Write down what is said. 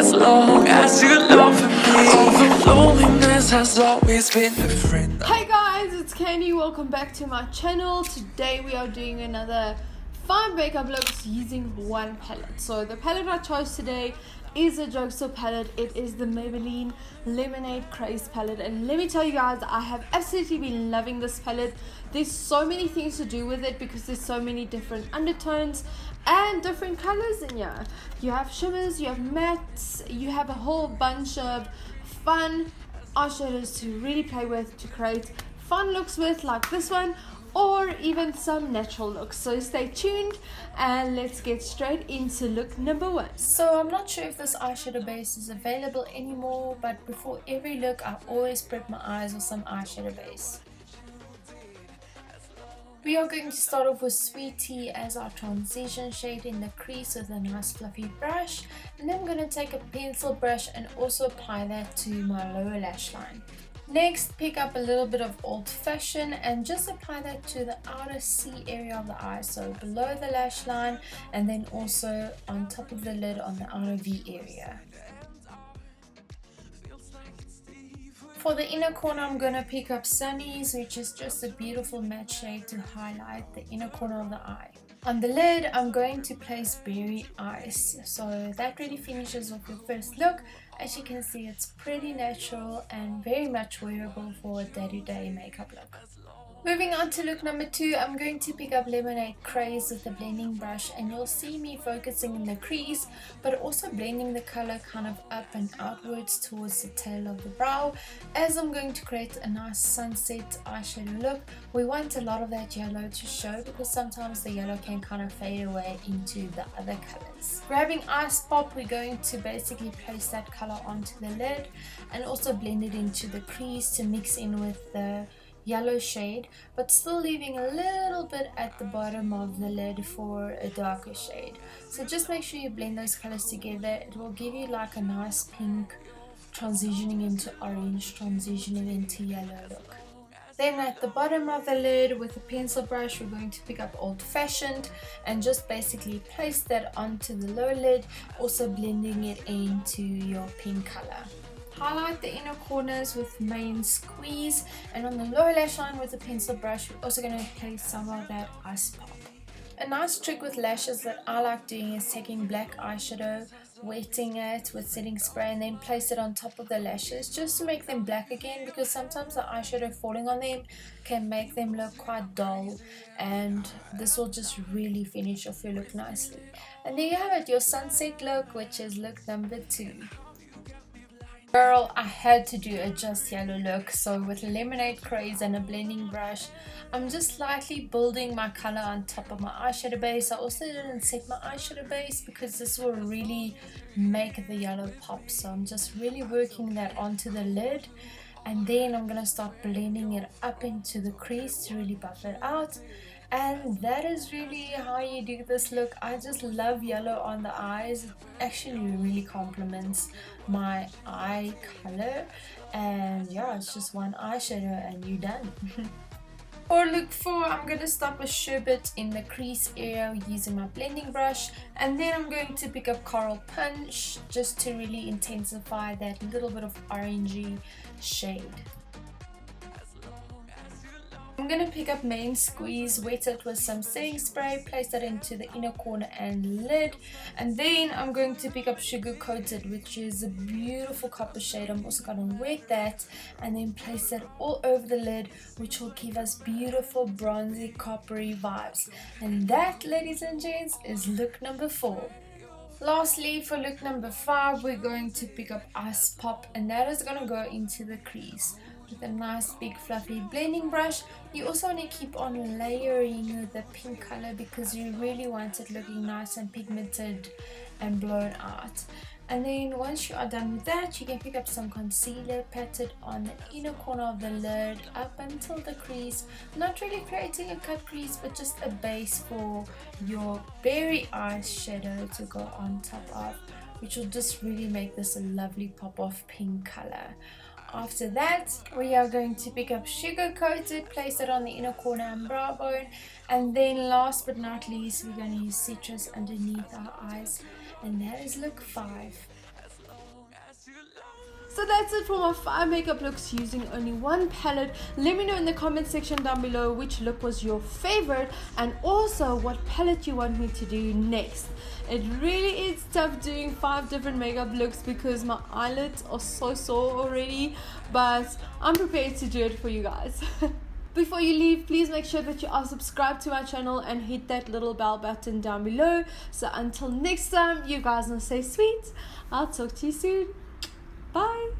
as long as you love me. Although loneliness has always been a friend. Hey guys, it's Kandy. Welcome back to my channel. Today we are doing another 5 makeup looks using one palette. So the palette I chose today is a drugstore palette. It is the Maybelline Lemonade Craze palette, and let me tell you guys, I have absolutely been loving this palette. There's so many things to do with it because there's so many different undertones and different colors in here. You have shimmers, you have mattes, you have a whole bunch of fun eyeshadows to really play with, to create fun looks with, like this one, or even some natural looks. So stay tuned and let's get straight into look number 1. So I'm not sure if this eyeshadow base is available anymore, but before every look I always prep my eyes with some eyeshadow base. We are going to start off with Sweet Tea as our transition shade in the crease with a nice fluffy brush, and then I'm going to take a pencil brush and also apply that to my lower lash line. Next, pick up a little bit of Old Fashioned and just apply that to the outer C area of the eye, so below the lash line and then also on top of the lid on the outer V area. For the inner corner, I'm going to pick up Sunny's, which is just a beautiful matte shade to highlight the inner corner of the eye. On the lid, I'm going to place Berry Ice, so that really finishes off your first look. As you can see, it's pretty natural and very much wearable for a day-to-day makeup look. Moving on to look number 2, I'm going to pick up Lemonade Craze with the blending brush, and you'll see me focusing in the crease but also blending the color kind of up and outwards towards the tail of the brow, as I'm going to create a nice sunset eyeshadow look. We want a lot of that yellow to show because sometimes the yellow can kind of fade away into the other colors. Grabbing Ice Pop, we're going to basically place that color onto the lid and also blend it into the crease to mix in with the yellow shade, but still leaving a little bit at the bottom of the lid for a darker shade. So just make sure you blend those colors together. It will give you like a nice pink transitioning into orange, transitioning into yellow look. Then at the bottom of the lid with a pencil brush, we're going to pick up Old Fashioned and just basically place that onto the lower lid, also blending it into your pink color. Highlight the inner corners with Main Squeeze, and on the lower lash line with a pencil brush, we're also going to place some of that Ice Pop. A nice trick with lashes that I like doing is taking black eyeshadow, wetting it with setting spray, and then place it on top of the lashes just to make them black again, because sometimes the eyeshadow falling on them can make them look quite dull, and this will just really finish off your look nicely. And there you have it, your sunset look, which is look number 2. Girl, I had to do a just yellow look, so with Lemonade Craze and a blending brush, I'm just slightly building my color on top of my eyeshadow base. I also didn't set my eyeshadow base because this will really make the yellow pop, so I'm just really working that onto the lid, and then I'm gonna start blending it up into the crease to really buff it out. And that is really how you do this look. I just love yellow on the eyes. It actually really complements my eye color, and yeah, it's just one eyeshadow and you're done. For look 4, I'm going to start with Sherbet in the crease area using my blending brush, and then I'm going to pick up Coral Punch just to really intensify that little bit of orangey shade. I'm going to pick up Main Squeeze, wet it with some setting spray, place that into the inner corner and lid, and then I'm going to pick up Sugar Coated, which is a beautiful copper shade. I'm also going to wet that and then place that all over the lid, which will give us beautiful bronzy coppery vibes. And that, ladies and gents, is look number 4. Lastly, for look number 5, we're going to pick up Ice Pop, and that is going to go into the crease with a nice big fluffy blending brush. You also want to keep on layering the pink color because you really want it looking nice and pigmented and blown out. And then once you are done with that, you can pick up some concealer, pat it on the inner corner of the lid up until the crease. Not really creating a cut crease, but just a base for your berry eyeshadow to go on top of, which will just really make this a lovely pop of pink color. After that, we are going to pick up Sugar Coated, place it on the inner corner and brow bone, and then last but not least, we're going to use Citrus underneath our eyes, and that is look 5. So that's it for my 5 makeup looks using only one palette. Let me know in the comment section down below which look was your favorite and also what palette you want me to do next. It really is tough doing 5 different makeup looks because my eyelids are so sore already, but I'm prepared to do it for you guys. Before you leave, please make sure that you are subscribed to my channel and hit that little bell button down below. So until next time, you guys will stay sweet. I'll talk to you soon. Bye.